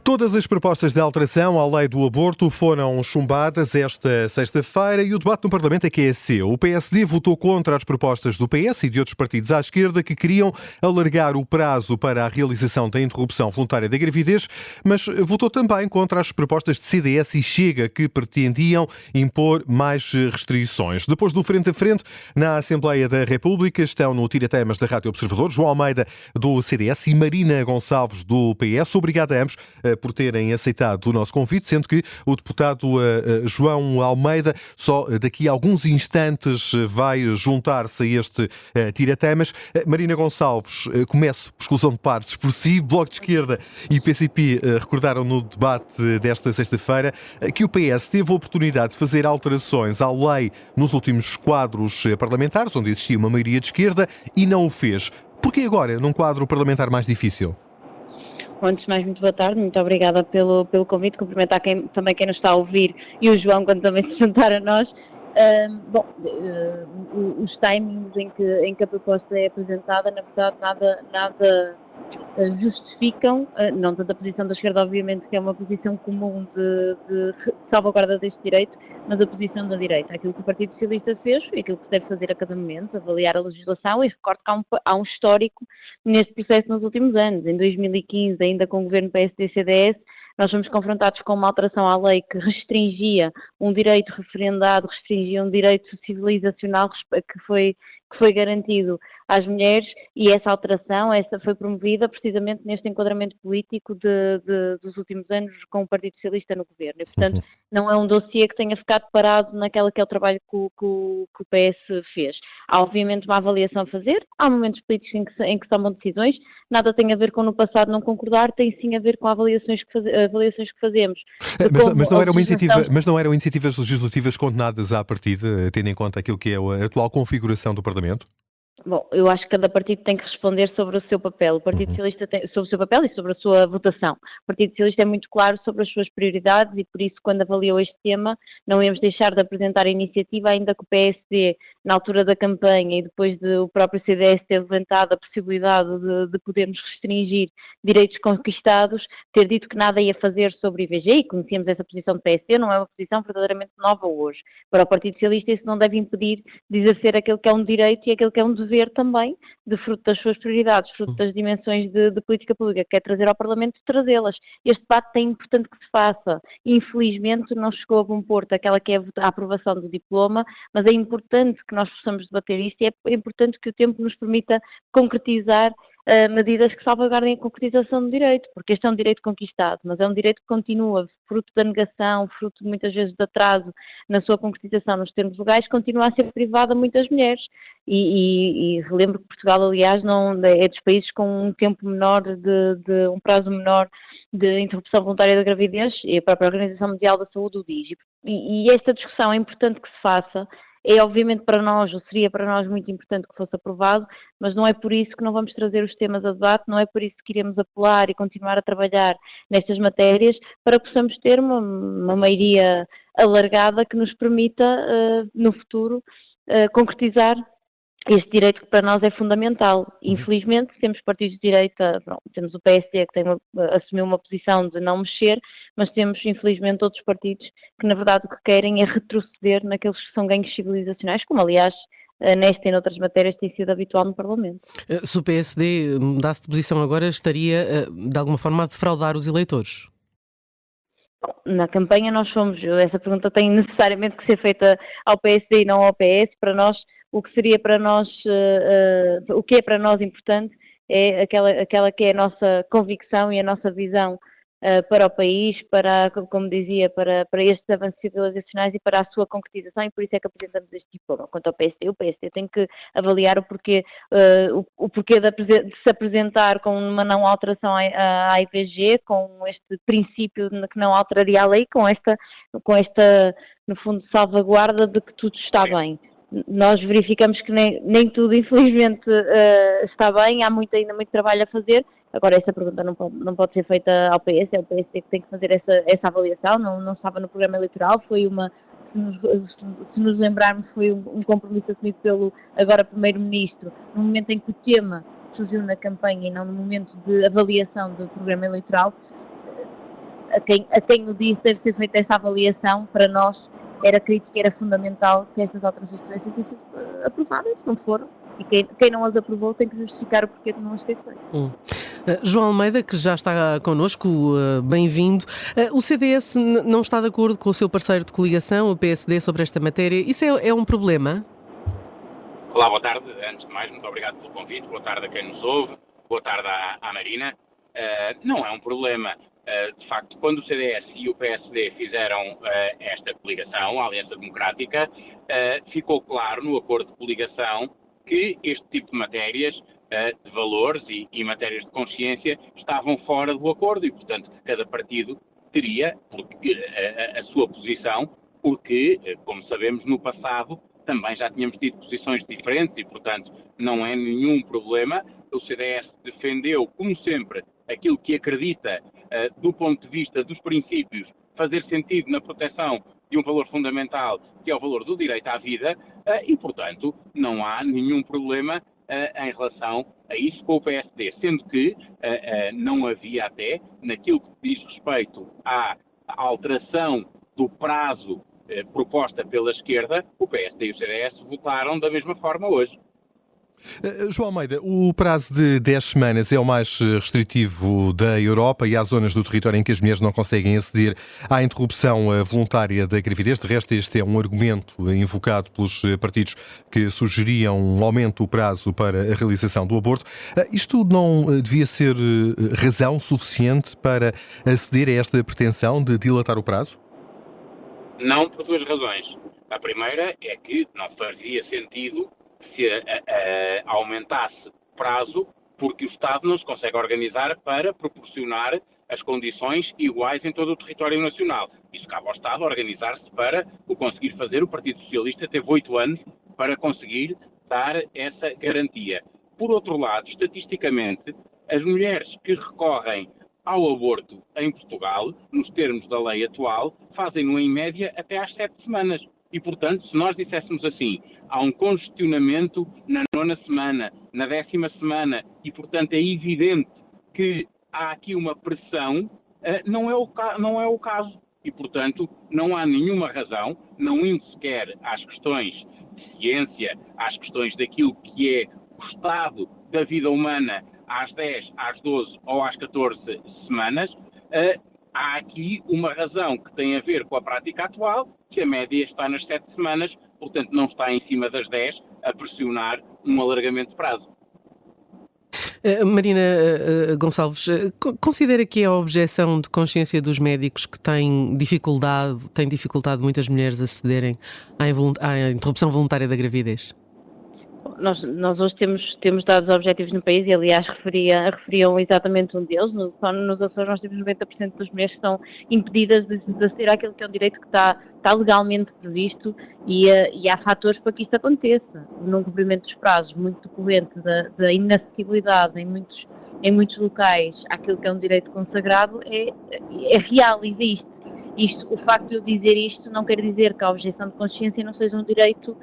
Todas as propostas de alteração à lei do aborto foram chumbadas esta sexta-feira e o debate no Parlamento é que é seu. O PSD votou contra as propostas do PS e de outros partidos à esquerda que queriam alargar o prazo para a realização da interrupção voluntária da gravidez, mas votou também contra as propostas de CDS e Chega que pretendiam impor mais restrições. Depois do frente a frente, na Assembleia da República, estão no Tira-Temas da Rádio Observador João Almeida do CDS e Marina Gonçalves do PS. Obrigado a ambos por terem aceitado o nosso convite, sendo que o deputado João Almeida só daqui a alguns instantes vai juntar-se a este Tira-Temas. Marina Gonçalves, começo por exclusão de partes por si. Bloco de Esquerda e PCP recordaram no debate desta sexta-feira que o PS teve a oportunidade de fazer alterações à lei nos últimos quadros parlamentares, onde existia uma maioria de esquerda, e não o fez. Porquê agora, num quadro parlamentar mais difícil? Antes de mais, muito boa tarde, muito obrigada pelo convite, cumprimentar também quem nos está a ouvir e o João quando também se juntar a nós. Os timings em que a proposta é apresentada, na verdade, nada justificam, não tanto a posição da esquerda, obviamente, que é uma posição comum de salvaguarda deste direito, mas a posição da direita. Aquilo que o Partido Socialista fez e aquilo que se deve fazer a cada momento, avaliar a legislação, e recordo que há um histórico neste processo nos últimos anos. Em 2015, ainda com o governo PSD-CDS, nós fomos confrontados com uma alteração à lei que restringia um direito referendado, restringia um direito civilizacional que foi garantido às mulheres, e essa alteração foi promovida precisamente neste enquadramento político dos últimos anos com o Partido Socialista no governo. E, portanto, não é um dossiê que tenha ficado parado naquela que é o trabalho que o PS fez. Há, obviamente, uma avaliação a fazer, há momentos políticos em que se tomam decisões, nada tem a ver com no passado não concordar, tem sim a ver com avaliações que fazemos. Mas não eram iniciativas legislativas condenadas à partida, tendo em conta aquilo que é a atual configuração do Parlamento? Bom, eu acho que cada partido tem que responder sobre o seu papel. O Partido Socialista sobre o seu papel e sobre a sua votação. O Partido Socialista é muito claro sobre as suas prioridades e, por isso, quando avaliou este tema, não íamos deixar de apresentar a iniciativa, ainda que o PSD, na altura da campanha e depois de o próprio CDS ter levantado a possibilidade de podermos restringir direitos conquistados, ter dito que nada ia fazer sobre o IVG, e conhecíamos essa posição do PSD, não é uma posição verdadeiramente nova hoje. Para o Partido Socialista, isso não deve impedir de exercer aquilo que é um direito e aquilo que é um dever também, de fruto das suas prioridades, fruto das dimensões de política pública que quer trazer ao Parlamento, trazê-las. Este debate é importante que se faça. Infelizmente não chegou a bom porto aquela que é a aprovação do diploma, mas é importante que nós possamos debater isto e é importante que o tempo nos permita concretizar medidas que salvaguardem a concretização do direito, porque este é um direito conquistado, mas é um direito que continua, fruto da negação, fruto muitas vezes de atraso na sua concretização nos termos legais, continua a ser privado a muitas mulheres. E relembro que Portugal, aliás, não é dos países com um tempo menor, de um prazo menor de interrupção voluntária da gravidez, e a própria Organização Mundial da Saúde o diz. E esta discussão é importante que se faça. É obviamente para nós, ou seria para nós muito importante que fosse aprovado, mas não é por isso que não vamos trazer os temas a debate, não é por isso que iremos apelar e continuar a trabalhar nestas matérias para que possamos ter uma maioria alargada que nos permita, no futuro, concretizar este direito que para nós é fundamental. Infelizmente, temos partidos de direita, temos o PSD que assumiu uma posição de não mexer, mas temos, infelizmente, outros partidos que, na verdade, o que querem é retroceder naqueles que são ganhos civilizacionais, como, aliás, nesta e noutras matérias tem sido habitual no Parlamento. Se o PSD mudasse de posição agora, estaria, de alguma forma, a defraudar os eleitores? Na campanha nós fomos, essa pergunta tem necessariamente que ser feita ao PSD e não ao PS. Para nós, o que seria para nós, o que é para nós importante é aquela que é a nossa convicção e a nossa visão para o país, como dizia, para estes avanços civilizacionais e para a sua concretização, e por isso é que apresentamos este diploma. Quanto ao PSD, o PSD tem que avaliar o porquê de se apresentar com uma não alteração à IVG, com este princípio de que não alteraria a lei, com esta, no fundo, salvaguarda de que tudo está bem. Nós verificamos que nem tudo, infelizmente, está bem, há ainda muito trabalho a fazer. Agora, essa pergunta não pode ser feita ao PS, é o PS que tem que fazer essa avaliação, não estava no programa eleitoral, foi uma se nos lembrarmos, foi um compromisso assumido pelo agora Primeiro-Ministro, no momento em que o tema surgiu na campanha e não no momento de avaliação do programa eleitoral. A quem o disse deve ser feita essa avaliação. Para nós era crítico, era fundamental que estas alterações tivessem sido aprovadas, não foram. E quem não as aprovou tem que justificar o porquê de não as ter feito. João Almeida, que já está connosco, bem-vindo. O CDS não está de acordo com o seu parceiro de coligação, o PSD, sobre esta matéria. Isso é um problema? Olá, boa tarde. Antes de mais, muito obrigado pelo convite. Boa tarde a quem nos ouve. Boa tarde à Marina. Não é um problema. De facto, quando o CDS e o PSD fizeram esta coligação, a Aliança Democrática, ficou claro no acordo de coligação que este tipo de matérias, de valores e matérias de consciência, estavam fora do acordo e, portanto, que cada partido teria a sua posição, porque, como sabemos, no passado também já tínhamos tido posições diferentes e, portanto, não é nenhum problema. O CDS defendeu, como sempre, aquilo que acredita, do ponto de vista dos princípios, fazer sentido na proteção de um valor fundamental, que é o valor do direito à vida, e, portanto, não há nenhum problema em relação a isso com o PSD, sendo que não havia até, naquilo que diz respeito à alteração do prazo proposta pela esquerda, o PSD e o CDS votaram da mesma forma hoje. João Almeida, o prazo de 10 semanas é o mais restritivo da Europa e há zonas do território em que as mulheres não conseguem aceder à interrupção voluntária da gravidez. De resto, este é um argumento invocado pelos partidos que sugeriam um aumento do prazo para a realização do aborto. Isto não devia ser razão suficiente para aceder a esta pretensão de dilatar o prazo? Não, por duas razões. A primeira é que não fazia sentido se aumentasse o prazo, porque o Estado não se consegue organizar para proporcionar as condições iguais em todo o território nacional. Isso cabe ao Estado organizar-se para o conseguir fazer. O Partido Socialista teve 8 anos para conseguir dar essa garantia. Por outro lado, estatisticamente, as mulheres que recorrem ao aborto em Portugal, nos termos da lei atual, fazem-no em média até às 7 semanas. E, portanto, se nós disséssemos assim, há um congestionamento na 9ª semana, na 10ª semana, e, portanto, é evidente que há aqui uma pressão, não é o caso. E, portanto, não há nenhuma razão, não indo sequer às questões de ciência, às questões daquilo que é o estado da vida humana às 10, às 12 ou às 14 semanas, há aqui uma razão que tem a ver com a prática atual, que a média está nas 7 semanas, portanto não está em cima das 10 a pressionar um alargamento de prazo. Marina Gonçalves, considera que é a objeção de consciência dos médicos que tem dificultado muitas mulheres a cederem à interrupção voluntária da gravidez? Nós hoje temos dados objetivos no país e, aliás, referiam exatamente um deles. Só nos Açores nós temos 90% das mulheres que estão impedidas de aceder àquilo que é um direito que está legalmente previsto e há fatores para que isto aconteça. O não cumprimento dos prazos, muito decorrente da inacessibilidade em muitos locais àquilo que é um direito consagrado, é real, existe. O facto de eu dizer isto não quer dizer que a objeção de consciência não seja um direito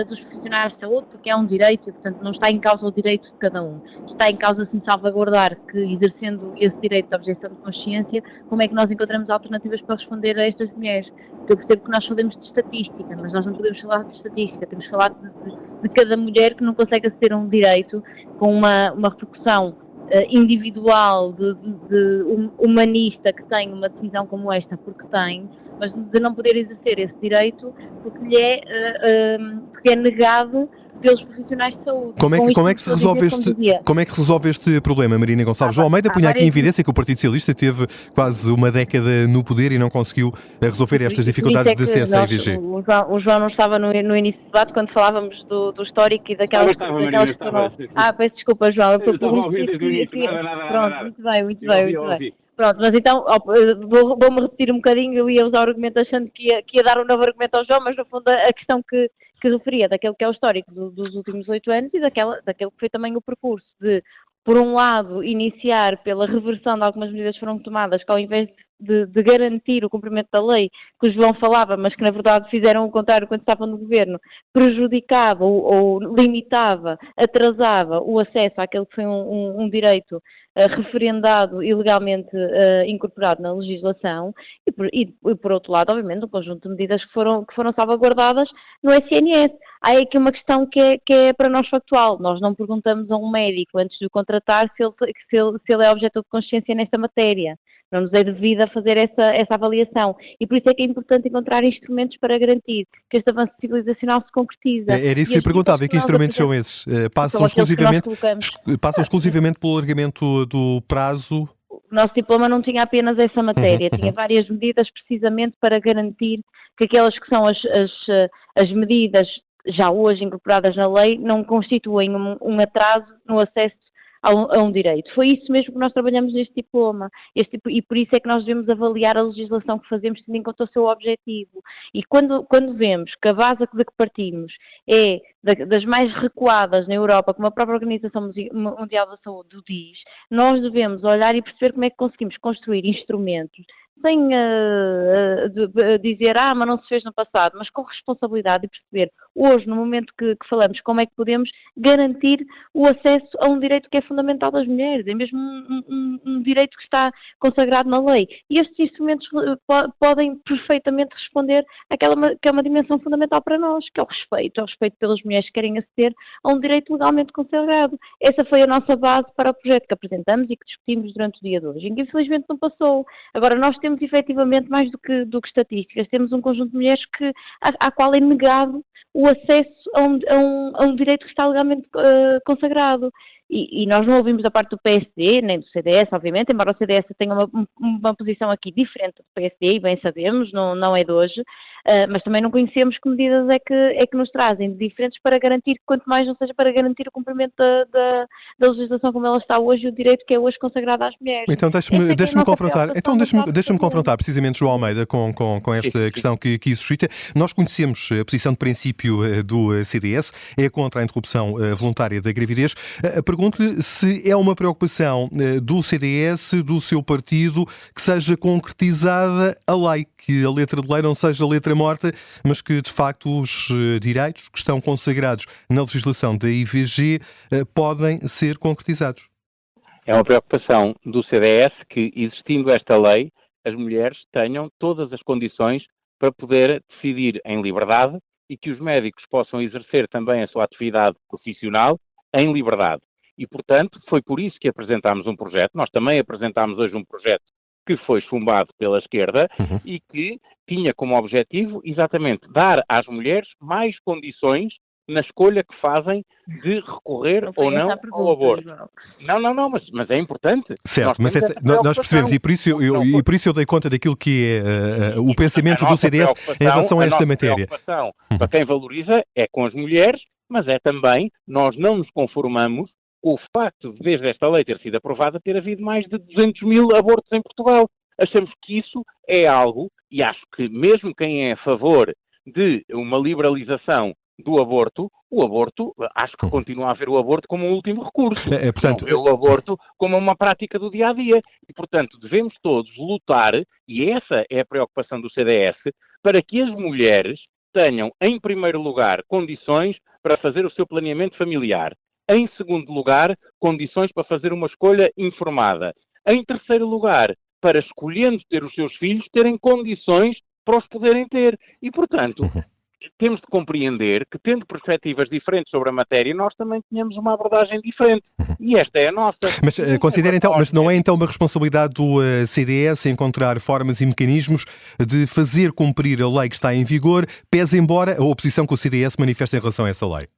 dos profissionais de saúde, porque é um direito e, portanto, não está em causa o direito de cada um. Está em causa, sim, salvaguardar que, exercendo esse direito de objeção de consciência, como é que nós encontramos alternativas para responder a estas mulheres. Porque eu percebo que nós falamos de estatística, mas nós não podemos falar de estatística, temos que falar de cada mulher que não consegue aceder a um direito com uma repercussão individual, humanista, que tem uma decisão como esta, porque tem, mas de não poder exercer esse direito porque lhe é negado pelos profissionais de saúde. Como é que se resolve este problema, Marina Gonçalves? João Almeida punha aqui em evidência que o Partido Socialista teve quase uma década no poder e não conseguiu resolver estas dificuldades de acesso à IVG. O João não estava no início do debate quando falávamos do histórico e daquelas questões. Peço desculpa, João. Estava a ouvir desde o início. Pronto, muito bem. Pronto, mas então vou-me repetir um bocadinho. Eu ia usar o argumento achando que ia dar um novo argumento ao João, mas no fundo a questão que referia daquele que é o histórico dos últimos 8 anos e daquele que foi também o percurso de por um lado, iniciar pela reversão de algumas medidas que foram tomadas, que ao invés de garantir o cumprimento da lei, que o João falava, mas que na verdade fizeram o contrário quando estavam no governo, prejudicava ou limitava, atrasava o acesso àquele que foi um direito referendado e legalmente incorporado na legislação, e por outro lado, obviamente, um conjunto de medidas que foram salvaguardadas no SNS. Há aqui uma questão que é para nós factual. Nós não perguntamos a um médico antes de o contratar se ele é objeto de consciência nesta matéria. Não nos é devido a fazer essa avaliação. E por isso é que é importante encontrar instrumentos para garantir que este avanço civilizacional se concretiza. Era isso que eu perguntava. E que instrumentos são esses? Passam exclusivamente pelo alargamento do prazo? O nosso diploma não tinha apenas essa matéria, tinha várias medidas precisamente para garantir que aquelas que são as medidas já hoje incorporadas na lei não constituem um atraso no acesso a um direito. Foi isso mesmo que nós trabalhamos neste diploma. E por isso é que nós devemos avaliar a legislação que fazemos tendo em conta o seu objetivo. E quando vemos que a base de que partimos é das mais recuadas na Europa, como a própria Organização Mundial da Saúde o diz, nós devemos olhar e perceber como é que conseguimos construir instrumentos sem dizer, mas não se fez no passado, mas com responsabilidade e perceber hoje, no momento que falamos, como é que podemos garantir o acesso a um direito que é fundamental das mulheres, é mesmo um direito que está consagrado na lei. E estes instrumentos podem perfeitamente responder àquela que é uma dimensão fundamental para nós, que é o respeito pelas mulheres que querem aceder a um direito legalmente consagrado. Essa foi a nossa base para o projeto que apresentamos e que discutimos durante o dia de hoje, em que infelizmente não passou. Agora, nós temos efetivamente mais do que estatísticas, temos um conjunto de mulheres à qual é negado o acesso a um direito que está legalmente consagrado. E nós não ouvimos da parte do PSD, nem do CDS, obviamente, embora o CDS tenha uma posição aqui diferente do PSD, e bem sabemos, não é de hoje, mas também não conhecemos que medidas é que nos trazem diferentes para garantir, quanto mais não seja para garantir o cumprimento da legislação como ela está hoje e o direito que é hoje consagrado às mulheres. Então deixe-me confrontar. Então deixe-me confrontar precisamente João Almeida com esta questão que suscita. Nós conhecemos a posição de princípio do CDS, é contra a interrupção voluntária da gravidez. Pergunto-lhe se é uma preocupação do CDS, do seu partido, que seja concretizada a lei, que a letra de lei não seja letra morta, mas que de facto os direitos que estão consagrados na legislação da IVG podem ser concretizados. É uma preocupação do CDS que, existindo esta lei, as mulheres tenham todas as condições para poder decidir em liberdade e que os médicos possam exercer também a sua atividade profissional em liberdade. E, portanto, foi por isso que apresentámos um projeto. Nós também apresentámos hoje um projeto que foi chumbado pela esquerda e que tinha como objetivo exatamente dar às mulheres mais condições na escolha que fazem de recorrer ou não ao aborto. Não, mas é importante. Certo, mas nós percebemos e por isso eu dei conta daquilo que é o pensamento do CDS em relação a esta matéria. A preocupação para quem valoriza é com as mulheres, mas é também, nós não nos conformamos com o facto de, desde esta lei ter sido aprovada, ter havido mais de 200 mil abortos em Portugal. Achamos que isso é algo, e acho que mesmo quem é a favor de uma liberalização do aborto, acho que continua a ver o aborto como um último recurso. Portanto, não vê o aborto como uma prática do dia-a-dia. E, portanto, devemos todos lutar, e essa é a preocupação do CDS, para que as mulheres tenham, em primeiro lugar, condições para fazer o seu planeamento familiar. Em segundo lugar, condições para fazer uma escolha informada. Em terceiro lugar, para, escolhendo ter os seus filhos, terem condições para os poderem ter. E, portanto, temos de compreender que, tendo perspectivas diferentes sobre a matéria, nós também tenhamos uma abordagem diferente. E esta é a nossa. Mas considera então, mas não é então uma responsabilidade do CDS encontrar formas e mecanismos de fazer cumprir a lei que está em vigor, pese embora a oposição que o CDS manifesta em relação a essa lei?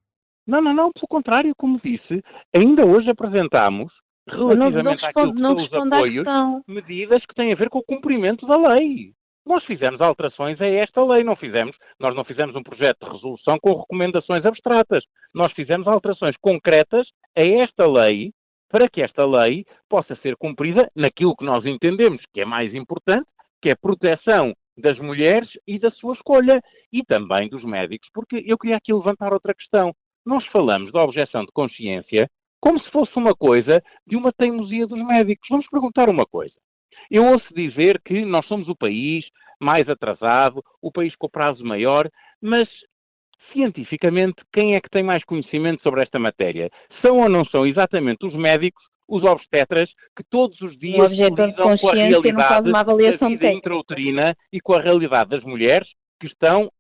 Não, pelo contrário, como disse, ainda hoje apresentámos, relativamente àquilo que são os apoios, medidas que têm a ver com o cumprimento da lei. Nós fizemos alterações a esta lei, nós não fizemos um projeto de resolução com recomendações abstratas. Nós fizemos alterações concretas a esta lei, para que esta lei possa ser cumprida naquilo que nós entendemos que é mais importante, que é a proteção das mulheres e da sua escolha, e também dos médicos, porque eu queria aqui levantar outra questão. Nós falamos da objeção de consciência como se fosse uma coisa de uma teimosia dos médicos. Vamos perguntar uma coisa. Eu ouço dizer que nós somos o país mais atrasado, o país com o prazo maior, mas cientificamente, quem é que tem mais conhecimento sobre esta matéria? São ou não são exatamente os médicos, os obstetras, que todos os dias objetor de lidam com a consciência não faz realidade uma da avaliação vida técnica. intrauterina e com a realidade das mulheres que estão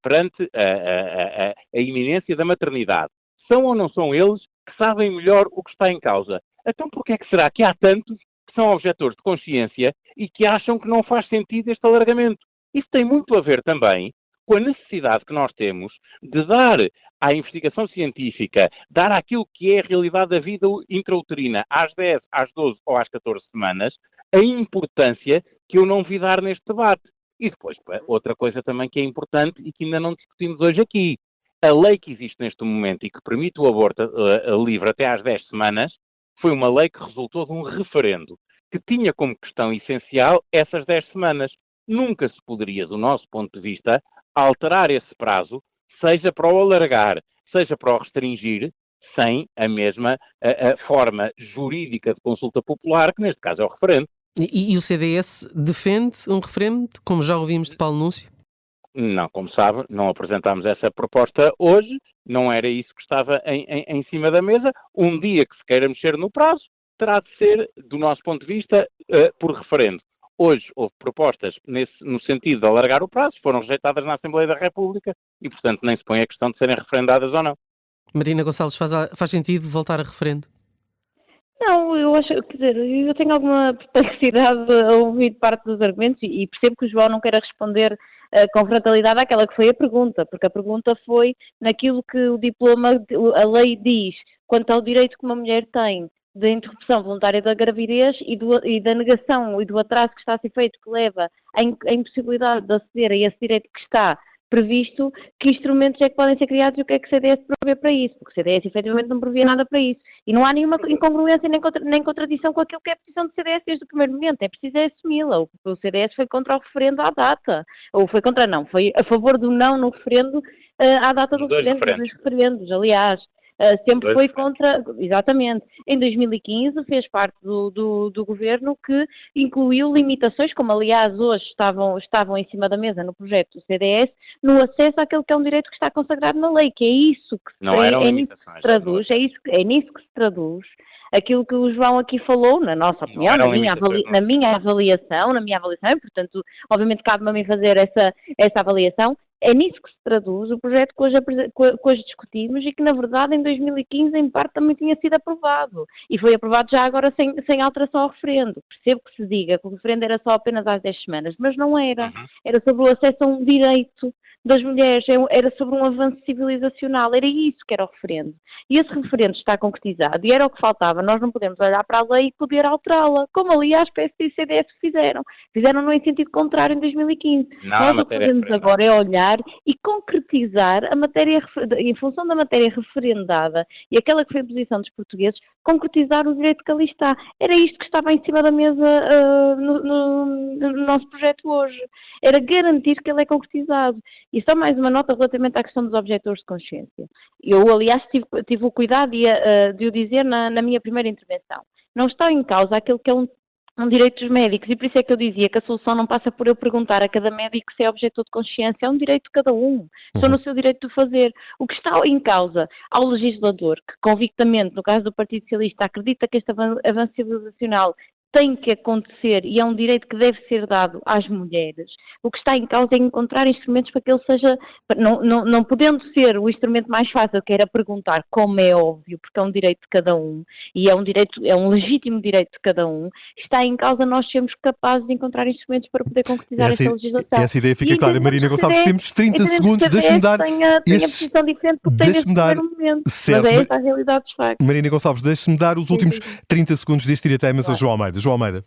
perante a iminência da maternidade? São ou não são eles que sabem melhor o que está em causa? Então porquê é que será que há tantos que são objetores de consciência e que acham que não faz sentido este alargamento? Isso tem muito a ver também com a necessidade que nós temos de dar à investigação científica, dar àquilo que é a realidade da vida intrauterina às 10, às 12 ou às 14 semanas, a importância que eu não vi dar neste debate. E depois, outra coisa também que é importante e que ainda não discutimos hoje aqui. A lei que existe neste momento e que permite o aborto livre até às 10 semanas foi uma lei que resultou de um referendo que tinha como questão essencial essas 10 semanas. Nunca se poderia, do nosso ponto de vista, alterar esse prazo, seja para o alargar, seja para o restringir, sem a mesma forma jurídica de consulta popular, que neste caso é o referendo. E o CDS defende um referendo, como já ouvimos de Paulo Núncio? Não, como sabe, não apresentámos essa proposta hoje, não era isso que estava em cima da mesa. Um dia que se queira mexer no prazo, terá de ser, do nosso ponto de vista, por referendo. Hoje houve propostas no sentido de alargar o prazo, foram rejeitadas na Assembleia da República e, portanto, nem se põe a questão de serem referendadas ou não. Marina Gonçalves, faz sentido voltar a referendo? Não, eu acho, quer dizer, eu tenho alguma perplexidade a ouvir parte dos argumentos e percebo que o João não queira responder com frontalidade àquela que foi a pergunta, porque a pergunta foi naquilo que o diploma, a lei diz, quanto ao direito que uma mulher tem da interrupção voluntária da gravidez e da negação e do atraso que está a ser feito, que leva à impossibilidade de aceder a esse direito que está previsto, que instrumentos é que podem ser criados e o que é que o CDS prevê para isso, porque o CDS efetivamente não previa nada para isso. E não há nenhuma incongruência nem contradição com aquilo que é a posição do CDS desde o primeiro momento, é preciso assumi-la. O CDS foi contra o referendo à data, ou foi contra não, foi a favor do não no referendo à data do referendo, dos dois referendos, aliás. Sempre foi contra, exatamente. Em 2015 fez parte do governo que incluiu limitações, como aliás hoje estavam em cima da mesa no projeto do CDS, no acesso àquele que é um direito que está consagrado na lei, que é isso que se traduz, é nisso que se traduz aquilo que o João aqui falou, na nossa opinião, na minha avaliação, e portanto, obviamente cabe-me a mim fazer essa avaliação. É nisso que se traduz o projeto que hoje discutimos e que, na verdade, em 2015, em parte, também tinha sido aprovado. E foi aprovado já agora sem alteração ao referendo. Percebo que se diga que o referendo era só apenas às 10 semanas, mas não era. Era sobre o acesso a um direito das mulheres, era sobre um avanço civilizacional, era isso que era o referendo. E esse referendo está concretizado e era o que faltava. Nós não podemos olhar para a lei e poder alterá-la, como aliás PSD e CDS fizeram. Fizeram-no em sentido contrário em 2015. Nós o que podemos agora é olhar e concretizar a matéria, em função da matéria referendada e aquela que foi a posição dos portugueses, concretizar o direito que ali está. Era isto que estava em cima da mesa no nosso projeto hoje. Era garantir que ele é concretizado. E só mais uma nota relativamente à questão dos objetores de consciência. Eu, aliás, tive o cuidado de o dizer na minha primeira intervenção. Não está em causa aquilo que é um direito dos médicos, e por isso é que eu dizia que a solução não passa por eu perguntar a cada médico se é objetor de consciência, é um direito de cada um. Estou no seu direito de fazer. O que está em causa ao legislador, que convictamente, no caso do Partido Socialista, acredita que este avanço civilizacional tem que acontecer e é um direito que deve ser dado às mulheres. O que está em causa é encontrar instrumentos para que ele seja, não podendo ser o instrumento mais fácil, que era perguntar, como é óbvio, porque é um direito de cada um e é um legítimo direito de cada um, está em causa nós sermos capazes de encontrar instrumentos para poder concretizar essa legislação. Essa ideia fica clara. Marina Gonçalves, temos 30 segundos, deixe-me dar... Tem a posição diferente porque tem neste primeiro momento, certo, mas é essa a realidade dos factos. Marina Gonçalves, deixe-me dar os últimos 30 segundos deste direto ao João Almeida. João Almeida.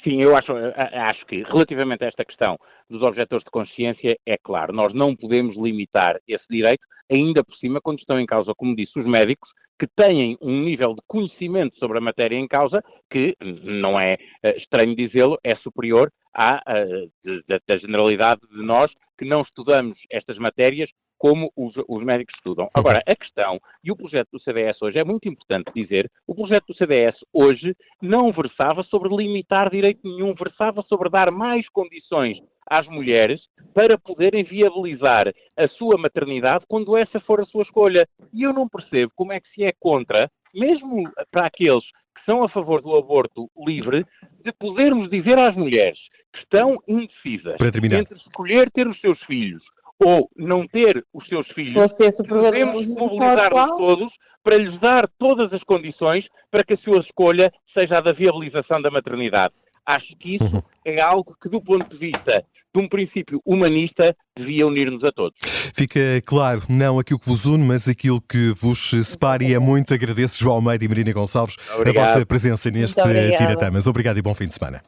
Sim, eu acho que relativamente a esta questão dos objetores de consciência, é claro, nós não podemos limitar esse direito, ainda por cima quando estão em causa, como disse, os médicos, que têm um nível de conhecimento sobre a matéria em causa que, não é estranho dizê-lo, é superior da generalidade de nós que não estudamos estas matérias como os médicos estudam. Agora, a questão, e o projeto do CDS hoje, é muito importante dizer, o projeto do CDS hoje não versava sobre limitar direito nenhum, versava sobre dar mais condições às mulheres para poderem viabilizar a sua maternidade quando essa for a sua escolha. E eu não percebo como é que se é contra, mesmo para aqueles que são a favor do aborto livre, de podermos dizer às mulheres que estão indecisas entre escolher ter os seus filhos ou não ter os seus filhos, devemos mobilizar-nos todos para lhes dar todas as condições para que a sua escolha seja a da viabilização da maternidade. Acho que isso é algo que, do ponto de vista de um princípio humanista, devia unir-nos a todos. Fica claro, não aquilo que vos une, mas aquilo que vos separa, e é muito agradeço, João Almeida e Marina Gonçalves, a vossa presença neste Tira Temas. Obrigado e bom fim de semana.